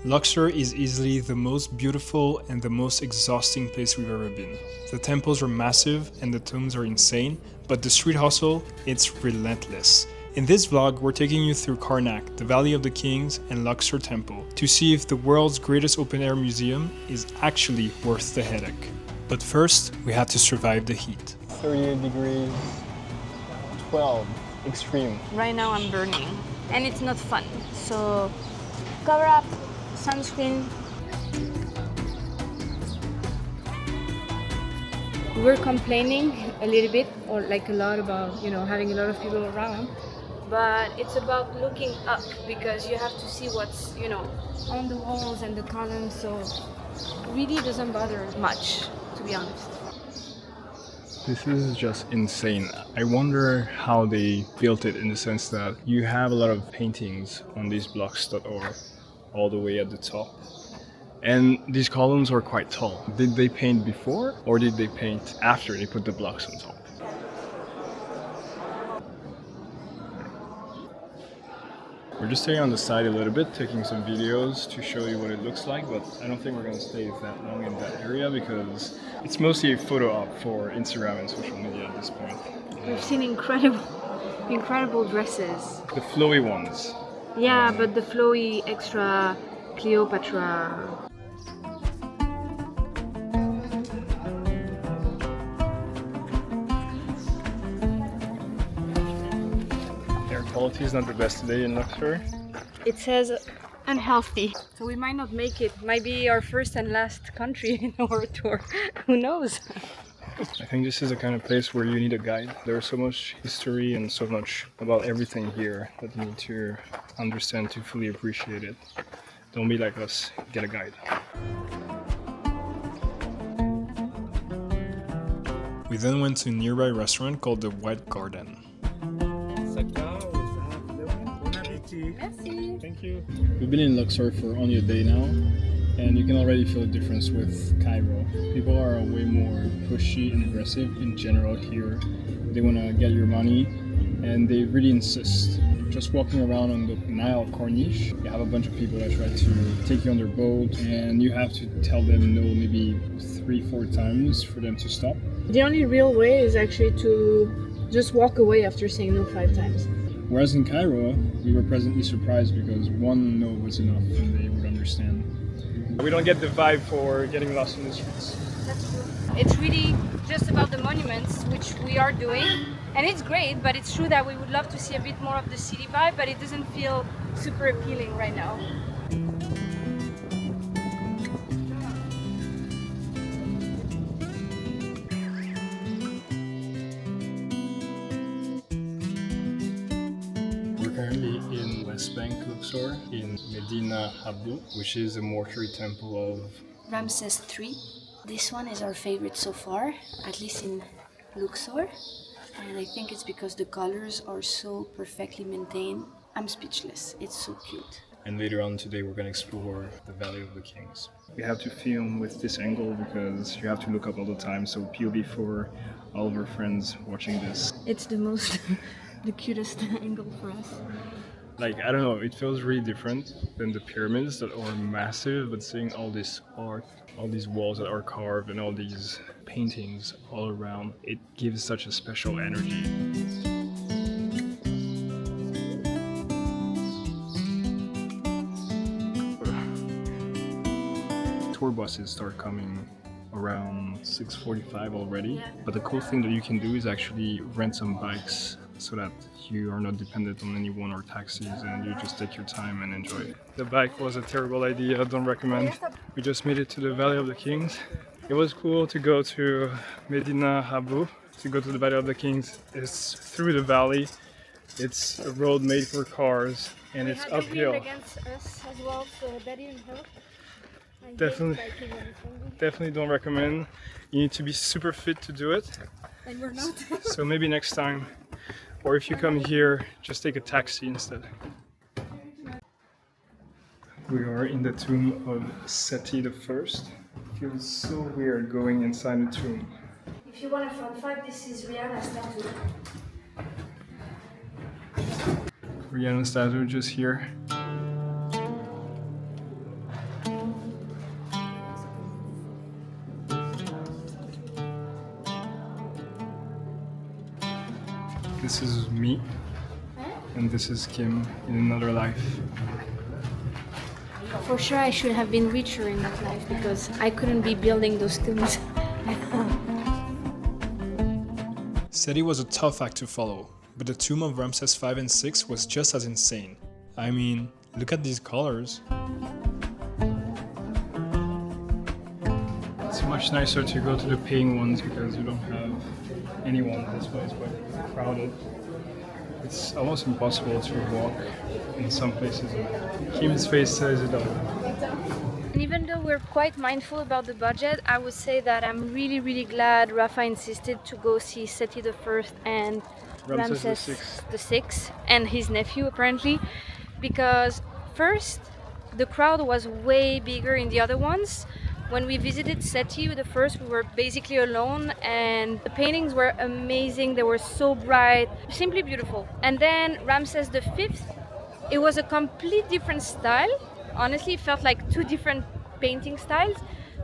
Luxor is easily the most beautiful and the most exhausting place we've ever been. The temples are massive and the tombs are insane, but the street hustle, it's relentless. In this vlog, we're taking you through Karnak, the Valley of the Kings, and Luxor Temple to see if the world's greatest open-air museum is actually worth the headache. But first, we had to survive the heat. 38 degrees, 12, extreme. Right now I'm burning and it's not fun. So cover up, sunscreen. We're complaining a little bit or like a lot about, having a lot of people around. But it's about looking up because you have to see what's, on the walls and the columns. So it really doesn't bother much, to be honest. This is just insane. I wonder how they built it in the sense that you have a lot of paintings on these blocks that are all the way at the top. And these columns are quite tall. Did they paint before or did they paint after they put the blocks on top? We're just staying on the side a little bit, taking some videos to show you what it looks like, but I don't think we're going to stay that long in that area because it's mostly a photo op for Instagram and social media at this point. We've seen incredible dresses. The flowy ones. Yeah, but the flowy extra Cleopatra. Air quality is not the best today in Luxor. It says unhealthy. So we might not make it. Might be our first and last country in our tour. Who knows? I think this is the kind of place where you need a guide. There's so much history and so much about everything here that you need to understand to fully appreciate it. Don't be like us, get a guide. We then went to a nearby restaurant called the White Garden. Merci. Thank you. We've been in Luxor for only a day now, and you can already feel the difference with Cairo. People are way more pushy and aggressive in general here. They want to get your money, and they really insist. Just walking around on the Nile Corniche, you have a bunch of people that try to take you on their boat, and you have to tell them no maybe 3-4 times for them to stop. The only real way is actually to just walk away after saying no 5 times. Whereas in Cairo, we were pleasantly surprised because one no was enough and they would understand. We don't get the vibe for getting lost in the streets. That's true. It's really just about the monuments, which we are doing. And it's great, but it's true that we would love to see a bit more of the city vibe, but it doesn't feel super appealing right now. Currently in West Bank, Luxor, in Medinet Habu, which is a mortuary temple of Ramses III. This one is our favorite so far, at least in Luxor. And I think it's because the colors are so perfectly maintained. I'm speechless. It's so cute. And later on today we're going to explore the Valley of the Kings. We have to film with this angle because you have to look up all the time, so POV for all of our friends watching this. It's the most, the cutest angle for us. Like, I don't know, it feels really different than the pyramids that are massive, but seeing all this art, all these walls that are carved and all these paintings all around, it gives such a special energy. Tour buses start coming around 6:45 already, but the cool thing that you can do is actually rent some bikes so that you are not dependent on anyone or taxis and you just take your time and enjoy it. The bike was a terrible idea, don't recommend. We just made it to the Valley of the Kings. It was cool to go to Medinet Habu, to go to the Valley of the Kings. It's through the valley, it's a road made for cars and it's uphill. Against us as well, so that didn't help. Definitely don't recommend. You need to be super fit to do it. And we're not. So maybe next time. Or if you come here, just take a taxi instead. We are in the tomb of Seti I. It feels so weird going inside the tomb. If you want a fun fact, this is Rihanna's statue. Rihanna's statue just here. This is me, and this is Kim in another life. For sure, I should have been richer in that life because I couldn't be building those tombs. Seti was a tough act to follow, but the tomb of Ramses V and VI was just as insane. I mean, look at these colors. It's much nicer to go to the paying ones because you don't have anyone. That's why it's quite crowded. It's almost impossible to walk in some places. Kim's face says it all. And even though we're quite mindful about the budget, I would say that I'm really, really glad Rafa insisted to go see Seti I and Ramses VI and his nephew apparently, because first, the crowd was way bigger in the other ones. When we visited Seti I, we were basically alone, and the paintings were amazing. They were so bright, simply beautiful. And then Ramses V, it was a complete different style. Honestly, it felt like two different painting styles,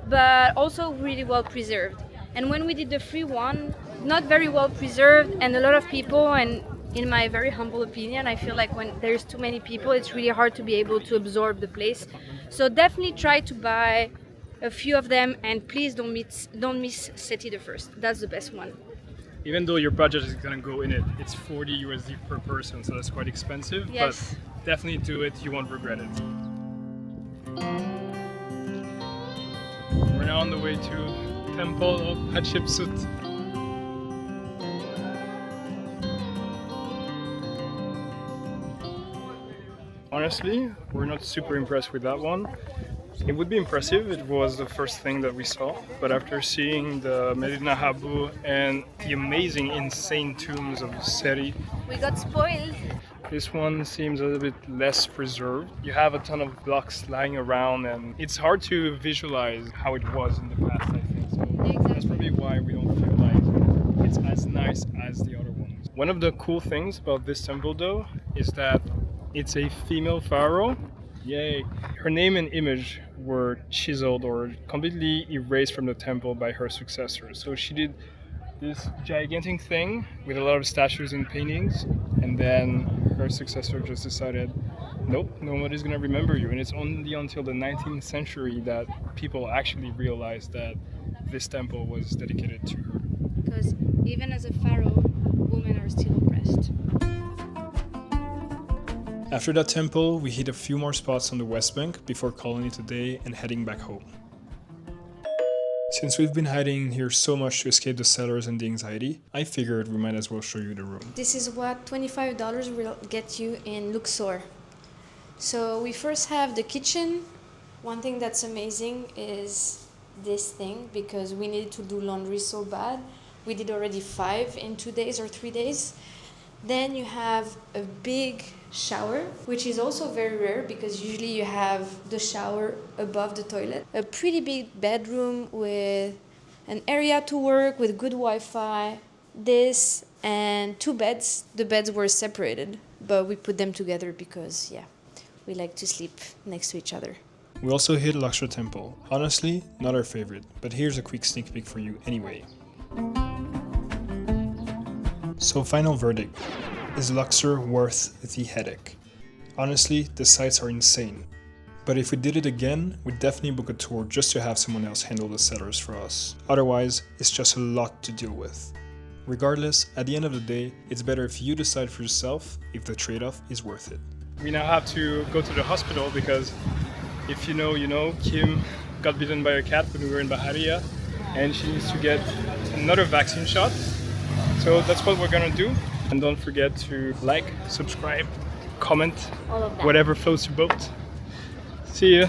but also really well preserved. And when we did the free one, not very well preserved, and a lot of people, and in my very humble opinion, I feel like when there's too many people, it's really hard to be able to absorb the place. So definitely try to buy a few of them, and please don't miss Seti I. That's the best one. Even though your budget is gonna go in it, it's 40 USD per person, so that's quite expensive. Yes. But definitely do it, you won't regret it. We're now on the way to Temple of Hatshepsut. Honestly, we're not super impressed with that one. It would be impressive, it was the first thing that we saw, but after seeing the Medinet Habu and the amazing, insane tombs of Seti, We got spoiled. this one seems a little bit less preserved. You have a ton of blocks lying around and it's hard to visualize how it was in the past, I think. So that's probably why we don't feel like it's as nice as the other ones. One of the cool things about this temple though is that it's a female pharaoh. Yay! Her name and image were chiseled or completely erased from the temple by her successor. So she did this gigantic thing with a lot of statues and paintings, and then her successor just decided, nope, nobody's gonna remember you. And it's only until the 19th century that people actually realized that this temple was dedicated to her. Because even as a pharaoh, women are still oppressed. After that temple, we hit a few more spots on the West Bank before calling it a day and heading back home. Since we've been hiding here so much to escape the sellers and the anxiety, I figured we might as well show you the room. This is what $25 will get you in Luxor. So we first have the kitchen. One thing that's amazing is this thing, because we needed to do laundry so bad. We did already 5 in 2 days or 3 days. Then you have a big shower, which is also very rare because usually you have the shower above the toilet. A pretty big bedroom with an area to work with good Wi-Fi. This and 2 beds. The beds were separated, but we put them together because, yeah, we like to sleep next to each other. We also hit Luxor Temple. Honestly, not our favorite, but here's a quick sneak peek for you anyway. So final verdict, is Luxor worth the headache? Honestly, the sights are insane. But if we did it again, we'd definitely book a tour just to have someone else handle the sellers for us. Otherwise, it's just a lot to deal with. Regardless, at the end of the day, it's better if you decide for yourself if the trade-off is worth it. We now have to go to the hospital because if you know, you know, Kim got bitten by a cat when we were in Bahariya and she needs to get another vaccine shot. So that's what we're gonna do. And don't forget to like, subscribe, comment, All of that. whatever floats your boat. See ya.